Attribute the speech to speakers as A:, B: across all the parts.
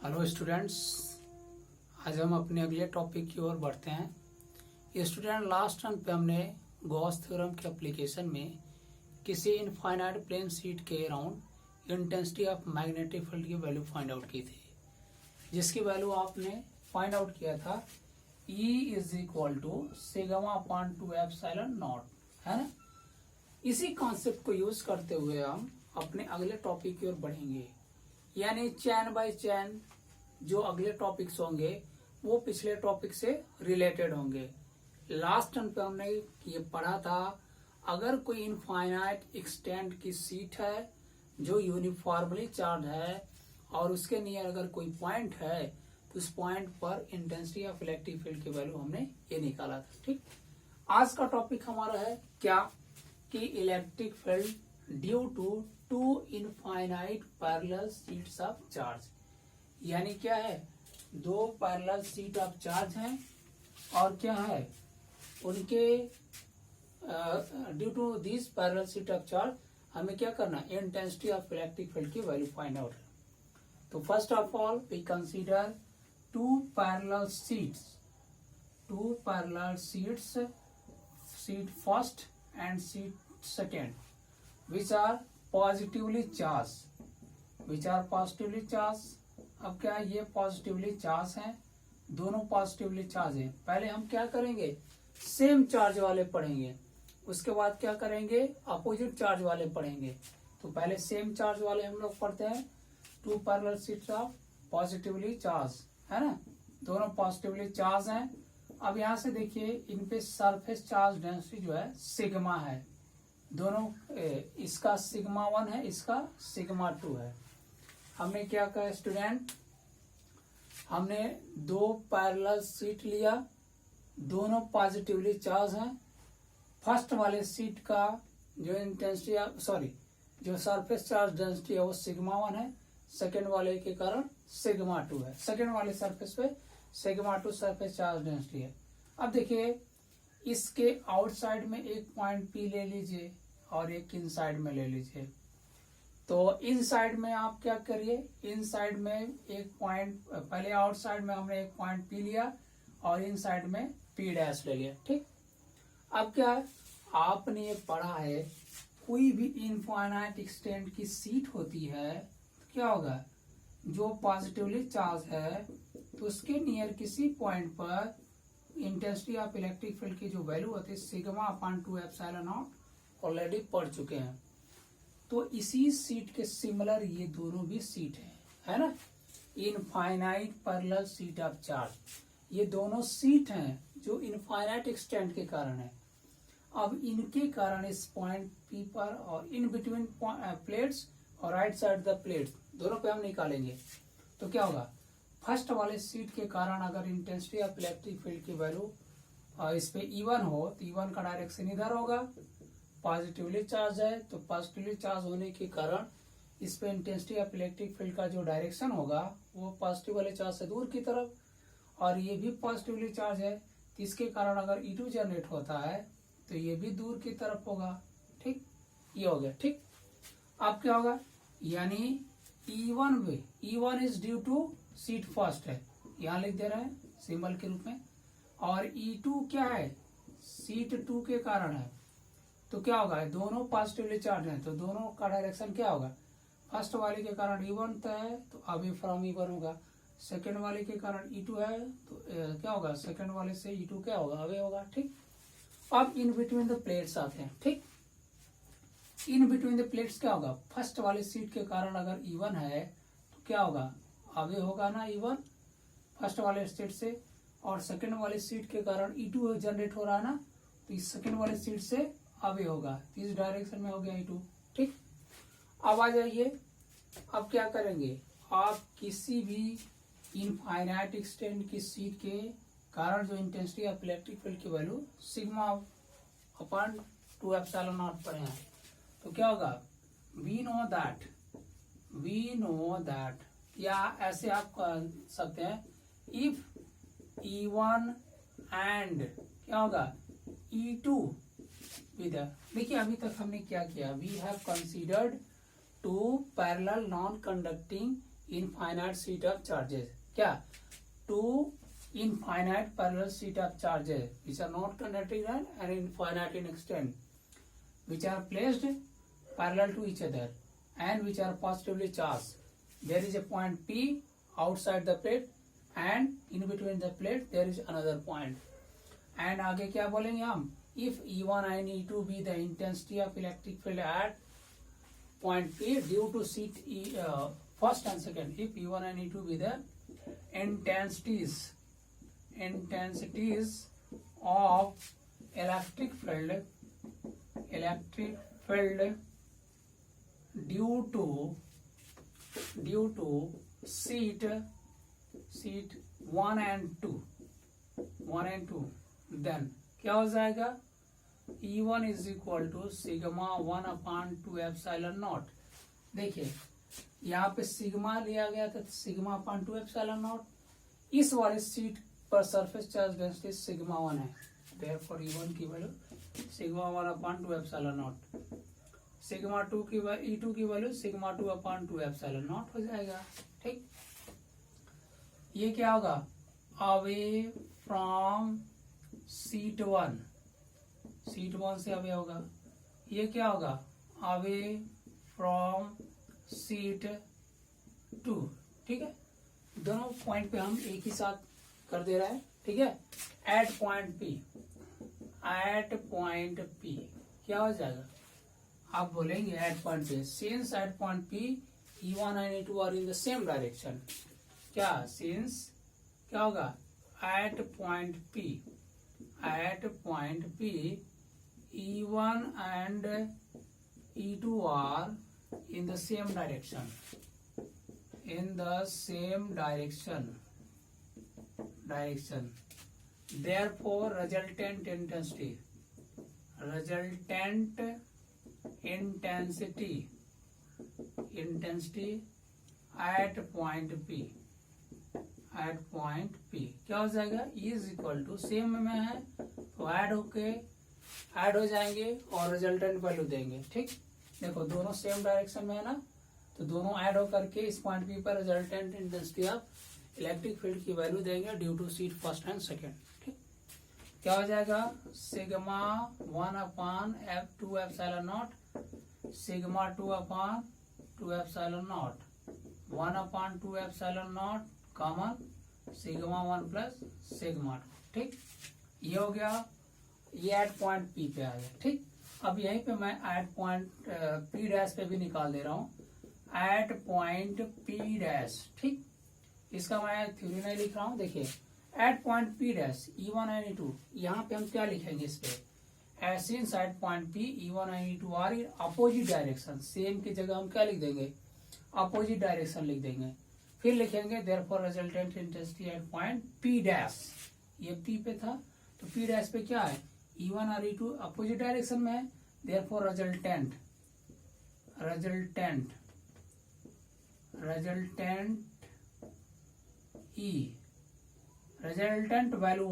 A: Hello students, आज हम अपने अगले टॉपिक की ओर बढ़ते हैं। स्टूडेंट, लास्ट टर्म पे हमने गॉस थ्योरम के एप्लीकेशन में किसी इनफाइनाइट प्लेन शीट के around intensity of magnetic field की वैल्यू फाइंड आउट की थी, जिसकी वैल्यू आपने फाइंड आउट किया था E is equal to sigma upon 2 epsilon naught, है ना। इसी कॉन्सेप्ट को यूज करते हुए हम अपने अगले टॉपिक की ओर बढ़ेंगे, यानी चैन बाय चैन जो अगले टॉपिक्स होंगे वो पिछले टॉपिक से रिलेटेड होंगे। लास्ट टर्म पे हमने ये पढ़ा था, अगर कोई इनफाइनाइट एक्सटेंट की शीट है जो यूनिफॉर्मली चार्ज है और उसके नियर अगर कोई पॉइंट है तो उस पॉइंट पर इंटेंसिटी ऑफ इलेक्ट्रिक फील्ड की वैल्यू हमने ये निकाला था। ठीक, आज का टॉपिक हमारा है क्या कि electric field due to two infinite parallel sheets of charge, यानी क्या है, दो पैरेलल शीट ऑफ चार्ज हैं और क्या है उनके due to this parallel sheet of charge हमें क्या करना है, इंटेंसिटी ऑफ इलेक्ट्रिक फील्ड की वैल्यू फाइंड आउट। तो first of all we consider two parallel sheets, sheet first and sheet second, which are positively charged, अब क्या है, ये पॉजिटिवली चार्ज हैं, दोनों पॉजिटिवली चार्ज हैं। पहले हम क्या करेंगे, सेम चार्ज वाले पढ़ेंगे, उसके बाद क्या करेंगे, अपोजिट चार्ज वाले पढ़ेंगे। तो पहले सेम चार्ज वाले हम लोग पढ़ते हैं, two parallel sheets of positively charge, है ना, दोनों पॉजिटिवली चार्ज हैं। अब यहाँ से देखिए, इन पे सरफेस चार्ज डेंसिटी जो है सिग्मा है, दोनों इसका सिग्मा 1 है, इसका सिग्मा 2 है। हमने क्या कहा स्टूडेंट, हमने दो पैरेलल शीट लिया, दोनों पॉजिटिवली चार्ज हैं। फर्स्ट वाले शीट का जो इंटेंसिटी जो सरफेस चार्ज डेंसिटी है वो सिग्मा 1 है, सेकेंड वाले के कारण सिग्मा 2 है। सेकेंड वाले सरफेस पे सिग्मा 2 सरफेस चार्ज डेंसिटी है। अब देखिए, इसके आउटसाइड में एक पॉइंट P ले लीजिए और एक इनसाइड में ले लीजिए। तो इनसाइड में आप क्या करिए, इनसाइड में एक पॉइंट, पहले आउटसाइड में हमने एक पॉइंट P लिया और इनसाइड में P डैश ले लिया। ठीक, अब क्या है, आपने ये पढ़ा है, कोई भी इनफाइनाइट एक्सटेंट की शीट होती है तो क्या होगा, जो पॉजिटिवली चार्ज है तो उसके नियर किसी पॉइंट पर इंटेंसिटी ऑफ इलेक्ट्रिक फील्ड की जो वैल्यू होती है sigma upon 2 epsilon not already पढ़ चुके हैं। तो इसी शीट के सिमिलर ये दोनों भी शीट है ना, infinite parallel sheet of charge, ये दोनों शीट हैं जो इनफाइनाइट एक्सटेंट के कारण है। अब इनके कारण इस पॉइंट P पर और इन बिटवीन प्लेट्स और राइट साइड द प्लेट्स दोनों पे हम निकालेंगे। तो क्या होगा, फर्स्ट वाले शीट के कारण अगर इंटेंसिटी ऑफ इलेक्ट्रिक फील्ड की वैल्यू इस पे E1 हो तो E1 का डायरेक्शन इधर होगा, पॉजिटिवली चार्ज है तो पॉजिटिवली चार्ज होने के कारण इस पे इंटेंसिटी ऑफ इलेक्ट्रिक फील्ड का जो डायरेक्शन होगा वो पॉजिटिव वाले चार्ज से दूर की तरफ, और ये भी पॉजिटिवली चार्ज है तो इसके कारण अगर E2 जनरेट होता है तो ये भी दूर की तरफ होगा। ठीक, ये हो गया। ठीक, अब क्या होगा, यानी E1 is due to sheet first है, यहाँ लिख दे रहे हैं सिंबल के रूप में, और E2 क्या है, शीट 2 के कारण है। तो क्या होगा, दोनों पॉजिटिवली चार्ज हैं तो दोनों का डायरेक्शन क्या होगा, फर्स्ट वाले के कारण E1 है तो अवे फ्रॉम E1 होगा, सेकेंड वाले के कारण E2 है तो क्या होगा, सेकेंड वाले से E2 क्या होगा, अवे होगा। ठीक, अब इन बिटवीन द प्लेट्स आते हैं। ठीक, इन बिटवीन द प्लेट्स क्या होगा, फर्स्ट वाले शीट के कारण अगर E1 है तो क्या होगा, अवे होगा ना E1 फर्स्ट वाले शीट से, और सेकंड वाले शीट के कारण E2 जनरेट हो रहा है ना, तो इस सेकंड वाले शीट से अवे होगा, इस डायरेक्शन में हो गया E2। ठीक, अब आ जाइए, अब क्या करेंगे, आप किसी भी इनफाइनाइट एक्सटेंट की शीट के कारण जो इंटेंसिटी ऑफ इलेक्ट्रिक फील्ड की value sigma upon 2 epsilon not पढ़े हैं, तो क्या होगा, वी नो दैट, या ऐसे आप कह सकते हैं, इफ E1 एंड क्या होगा E2 विद, देखिए अभी तक हमने क्या किया, we have considered two parallel non conducting infinite sheet of charges, क्या, two infinite parallel sheet of charges which are not conducting and infinite in extent, which are placed parallel to each other and which are positively charged. There is a point P outside the plate and in between the plate there is another point. And आगे क्या बोलेंगे हम, if E1 and E2 be the intensity of electric field at point P due to sheet first and second, if E1 and E2 be the intensities of electric field due to sheet 1 and 2, then क्या हो जाएगा, E1 is equal to sigma 1 upon 2 epsilon naught. देखिए यहाँ पे sigma लिया गया था, sigma upon 2 epsilon not, इस वाले सीट पर सरफेस चार्ज डेंसिटी सिग्मा 1 है, देयरफॉर E1 की value sigma 1 upon 2 epsilon naught, sigma 2 की E2 की value sigma 2 upon 2 epsilon not हो जाएगा। ठीक, ये क्या होगा, अवे फ्रॉम सीट 1 से अवे होगा, ये क्या होगा, अवे फ्रॉम सीट 2। ठीक है, दोनों पॉइंट पे हम एक ही साथ कर दे रहा है। ठीक है, एट पॉइंट पी क्या हो जाएगा, आप बोलेंगे एट पॉइंट पे, since at point P E1 and E2 are in the same direction, क्या, सिंस क्या होगा, at point P E1 and E2 are in the same direction, therefore resultant intensity at point P क्या हो जाएगा, is equal to, same में है तो add हो जाएंगे और रिजल्टेंट वैल्यू देंगे। ठीक, देखो दोनों सेम डायरेक्शन में है ना, तो दोनों ऐड होकर के इस पॉइंट पी पर resultant intensity of electric field की वैल्यू देंगे due to sheet first and second. ठीक, क्या हो जाएगा, sigma 1 upon 2 epsilon naught, sigma 2 upon 2 epsilon naught, 1 upon 2 epsilon naught common, sigma 1 plus sigma 2। ठीक, ये हो गया, ये एट पॉइंट पी पे आ गया। ठीक, अब यहीं पे मैं एट पॉइंट पी डैश पे भी निकाल दे रहा हूँ, एट पॉइंट पी डैश। ठीक, इसका मैं थ्योरी नहीं लिख रहा हूँ, देखिए at point P dash E1 and E2, यहाँ पे हम क्या लिखेंगे इस पे, since at point P E1 and E2 are in opposite direction, same की जगह हम क्या लिख देंगे, अपोजिट डायरेक्शन लिख देंगे, फिर लिखेंगे therefore resultant intensity at point P dash, ये पी पे था तो पी डैश पे क्या है, E1 और E2 अपोजिट डायरेक्शन में है, therefore resultant value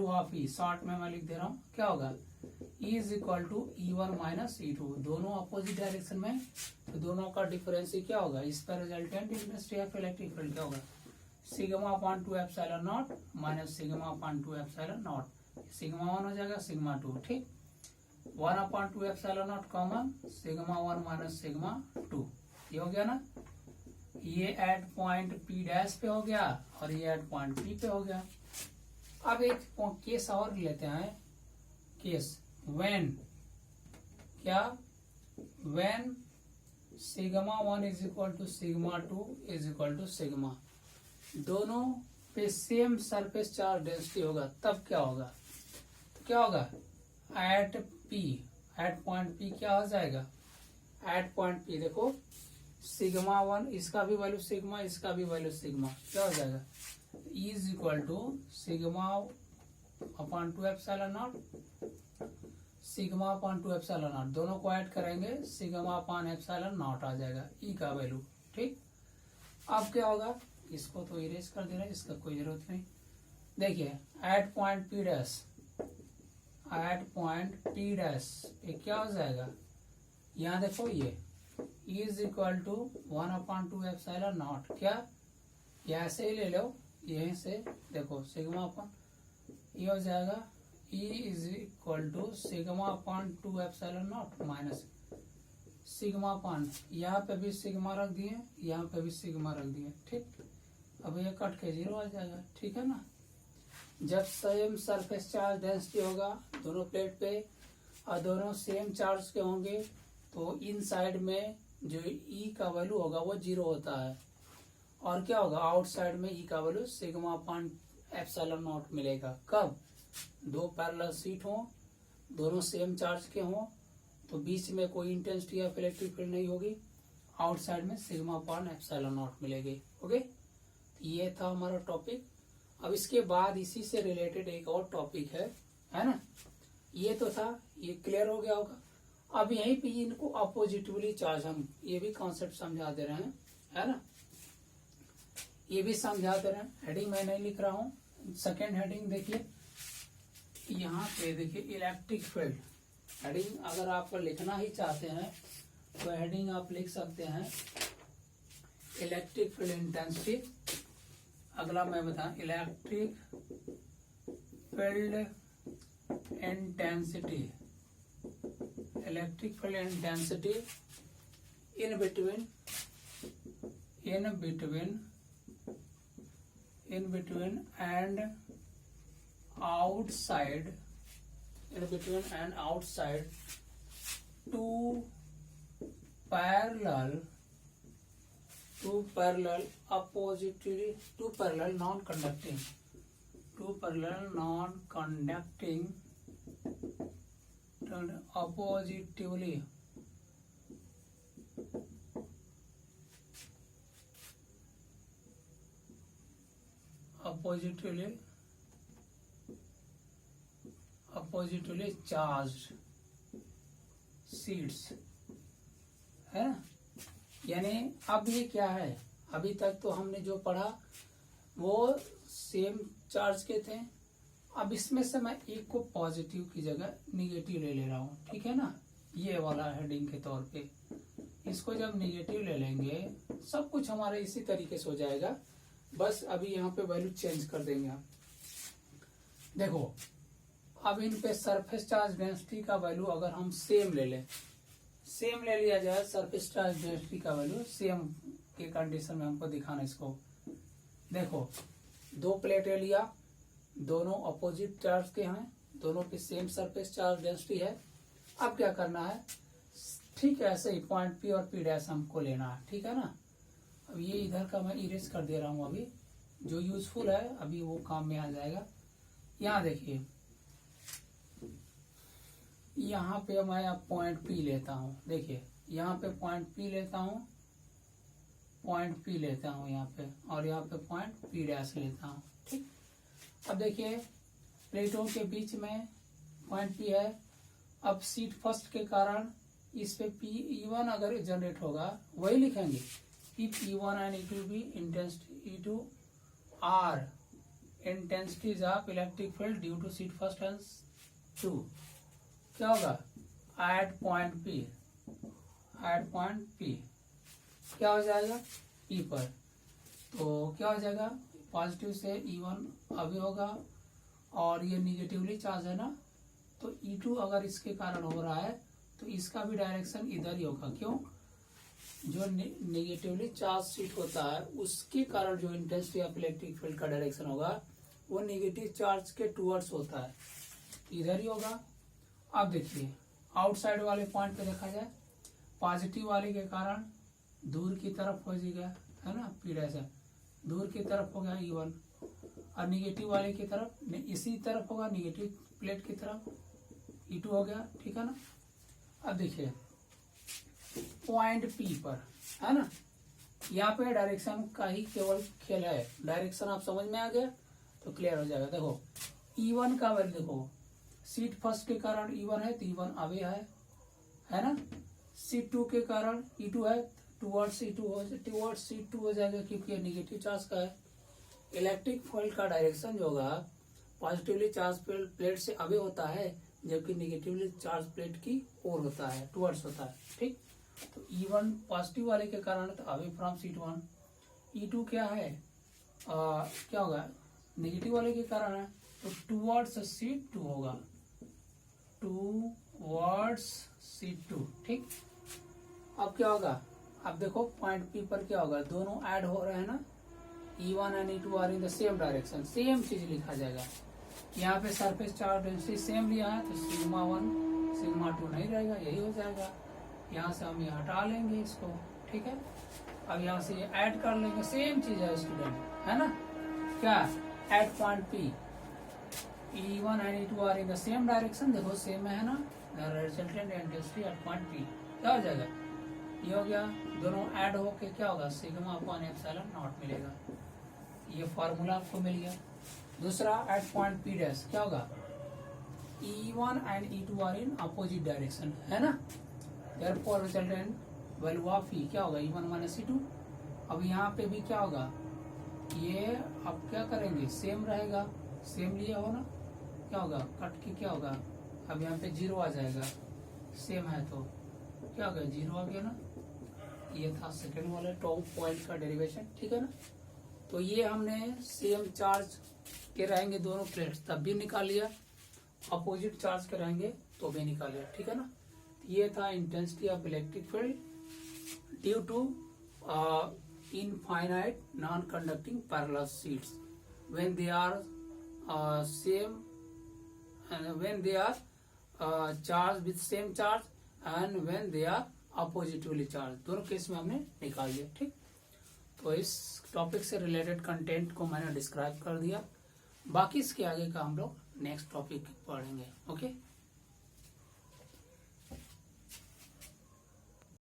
A: of E short में मैं लिख दे रहा हूँ, क्या होगा, E is equal to E1 minus E2, दोनों अपोजिट डायरेक्शन में, तो दोनों का डिफरेंस क्या होगा, इस पर resultant intensity of electric field क्या होगा, sigma upon 2 epsilon not minus sigma upon 2 epsilon naught, sigma 1 हो जाएगा सिग्मा 2। ठीक, 1 upon 2 epsilon naught common, sigma 1 minus sigma 2, ये हो गया ना, ये एट पॉइंट पी डैश पे हो गया और ये एट पॉइंट पी पे हो गया। अब एक केस और लेते हैं, case when sigma 1 is equal to sigma 2 is equal to sigma, दोनों पे सेम सरफेस चार्ज डेंसिटी होगा, तब क्या होगा, तो क्या होगा, एट पॉइंट पी क्या हो जाएगा, एट पॉइंट पी देखो सिग्मा 1, इसका भी वैल्यू सिग्मा, इसका भी वैल्यू सिग्मा, क्या हो जाएगा, is equal to sigma upon 2 epsilon naught, sigma upon 2 epsilon naught, दोनों को ऐड करेंगे सिग्मा अपॉन एप्सिलॉन नॉट आ जाएगा, ई का वैल्यू। ठीक, अब क्या होगा, इसको तो इरेज कर दे रहे हैं, इसका कोई जरूरत नहीं। देखिए एट पॉइंट पी डैश पे क्या हो जाएगा, यहाँ देखो ये is equal to 1/2 epsilon naught. क्या ये ऐसे ही ले लो, यहीं से देखो सिग्मा अपन ये हो जाएगा E is equal to σ/2 epsilon not minus sigma पान, यहाँ पे भी सिग्मा रख दिए, यहाँ पे भी सिग्मा रख दिए। ठीक, अब ये कट के 0 आ जाएगा। ठीक है ना। जब सेम सरफेस चार्ज डेंसिटी होगा दोनों प्लेट पे और दोनों सेम चार्ज के होंगे तो इन साइड में जो E का वैल्यू होगा वो 0 होता है, और क्या होगा आउटसाइड में E का वैल्यू σ/ε नॉट मिलेगा। कब दो पैरेलल शीट हो, दोनों सेम चार्ज के हों, तो बीच में कोई इंटेंसिटी या इलेक्ट्रिक फील्ड नहीं होगी, आउटसाइड में σ/ε नॉट मिलेगी। ओके, ये था हमारा टॉपिक। अब इसके बाद इसी से रिलेटेड एक और टॉपिक है ना। ये तो था, ये क्लियर हो गया होगा। अब यहीं पे इनको अपोजिटिवली चार्ज, हम ये भी कॉन्सेप्ट समझा दे रहे हैं, है ना, ये भी समझा दे रहे हैं। हेडिंग मैं नहीं लिख रहा हूँ। सेकेंड हेडिंग देखिए, यहाँ पे देखिए इलेक्ट्रिक फील्ड। हेडिंग अगर आप लिखना ही चाहते हैं तो हेडिंग आप लिख सकते हैं इलेक्ट्रिक फील्ड इंटेंसिटी। अगला मैं बताऊं electric field intensity, electric field intensity in between and outside, in between and outside two parallel oppositely, two parallel non-conducting oppositively charged sheets है ना। यानी अब ये क्या है, अभी तक तो हमने जो पढ़ा वो सेम चार्ज के थे। अब इसमें से मैं एक को पॉजिटिव की जगह निगेटिव ले रहा हूँ। ठीक है ना, ये वाला हेडिंग के तौर पे इसको जब निगेटिव ले लेंगे सब कुछ हमारा इसी तरीके से हो जाएगा। बस अभी यहाँ पे वैल्यू चेंज कर देंगे हम। देखो अब इन पे सरफेस चार्ज डेंसिटी का वैल्यू अगर हम सेम ले लिया जाए, सरफेस चार्ज डेंसिटी का वैल्यू सेम के कंडीशन में हमको दिखाना। इसको देखो दो प्लेटें लिया, दोनों अपोजिट चार्ज के हैं, दोनों पे सेम सरफेस चार्ज डेंसिटी है। अब क्या करना है, ठीक है ऐसे ही पॉइंट पी और पी डैश हमको लेना है। ठीक है ना। अब ये इधर का मैं इरेज कर दे रहा हूँ, अभी जो यूजफुल है अभी वो काम में आ जाएगा। यहाँ देखिए, यहाँ पे मैं अब पॉइंट पी लेता हूँ। देखिए यहाँ पे पॉइंट पी लेता हूँ यहाँ पे, और यहाँ पे पॉइंट पी डैश लेता हूँ। ठीक, अब देखिए प्लेटों के बीच में पॉइंट पी है। अब सीट फर्स्ट के कारण इस पे P1 अगर जनरेट होगा वही लिखेंगे, P1 एंड E2 भी intensity E2 are intensities of electric field due to sheet first and 2 क्या होगा एट पॉइंट पी क्या हो जाएगा P पर, तो क्या हो जाएगा पॉजिटिव से E1 अभी होगा, और ये निगेटिवली चार्ज है ना, तो E2 अगर इसके कारण हो रहा है तो इसका भी डायरेक्शन इधर ही होगा। क्यों, जो निगेटिवली चार्ज शीट होता है उसके कारण जो इंटेंसिटी ऑफ इलेक्ट्रिक फील्ड का डायरेक्शन होगा वो निगेटिव चार्ज के टूवर्ड्स होता है, इधर ही होगा। अब देखिए आउटसाइड वाले पॉइंट पे देखा जाए, पॉजिटिव वाले के कारण दूर की तरफ हो जाएगा, है ना, पी डैश दूर की तरफ हो गया E1, और निगेटिव वाले की तरफ इसी तरफ होगा, निगेटिव प्लेट की तरफ E2 हो गया। ठीक है ना। अब देखिए पॉइंट P पर, है ना, यहाँ पे डायरेक्शन का ही केवल खेल है। डायरेक्शन आप समझ में आ गया तो क्लियर हो जाएगा। देखो E1 का वैल्यू देखो, सीट फर्स्ट के कारण E1 है तो E1 अवे है ना, सीट 2 के कारण E2 है, टुवर्ड्स सीट 2 हो जाएगा क्योंकि निगेटिव चार्ज का है। इलेक्ट्रिक फील्ड का डायरेक्शन जो होगा पॉजिटिवली चार्ज प्लेट से अवे होता है, जबकि निगेटिवली चार्ज प्लेट की ओर होता है, टुवर्ड्स होता है। ठीक, तो E1 पॉजिटिव वाले के कारण तो अवे फ्रॉम C1, E2 क्या है क्या होगा नेगेटिव वाले के कारण है तो टूवर्ड्स C2 होगा, टूवर्ड्स C2। ठीक, अब क्या होगा, अब देखो पॉइंट P पर क्या होगा, दोनों ऐड हो रहे हैं ना, E1 and E2 are in the same direction, same चीज लिखा जाएगा। यहाँ पे सरफेस चार्ज डेंसिटी सेम लिया है तो सिग्मा 1 सिग्मा 2 नहीं रहेगा, यही हो जाएगा। यहाँ से हम ये हटा लेंगे इसको, ठीक है। अब यहाँ से ये ऐड कर लेंगे, सेम चीज है स्टूडेंट, है ना। क्या at point P E1 and E2 are in the same direction, देखो सेम है ना, the resultant intensity at point P क्या हो जाएगा, ये हो गया। दोनों ऐड होके क्या होगा, सिग्मा अपॉन एप्सिलॉन नॉट मिलेगा, ये फॉर्मूला आपको मिल गया। दूसरा एट पॉइंट P डैश क्या होगा, E1 and E2 are in opposite direction, है ना, therefore resultant value of E क्या होगा, E1 माइनस E2। अब यहाँ पे भी क्या होगा, ये अब क्या करेंगे, सेम रहेगा, सेम लिया हो ना, क्या होगा कट के क्या होगा, अब यहाँ पे 0 आ जाएगा, सेम है तो क्या होगा 0 आ गया ना। ये था सेकंड वाला टॉप पॉइंट का डेरिवेशन, ठीक है ना। तो ये हमने सेम चार्ज के रहेंगे दोनों प्लेट्स तब भी निकाल लिया, अपोजिट चार्ज के रहेंगे तो भी निकाल लिया, ठीक है ना। ये था intensity of electric field due to infinite non-conducting parallel sheets when they are same when they are charged with same charge and when they are oppositively charged, दोनों केस में हमने निकाल दिया, ठीक। तो इस टॉपिक से रिलेटेड कंटेंट को मैंने डिस्क्राइब कर दिया, बाकी इसके आगे का हम लोग नेक्स्ट टॉपिक पढ़ेंगे, ओके।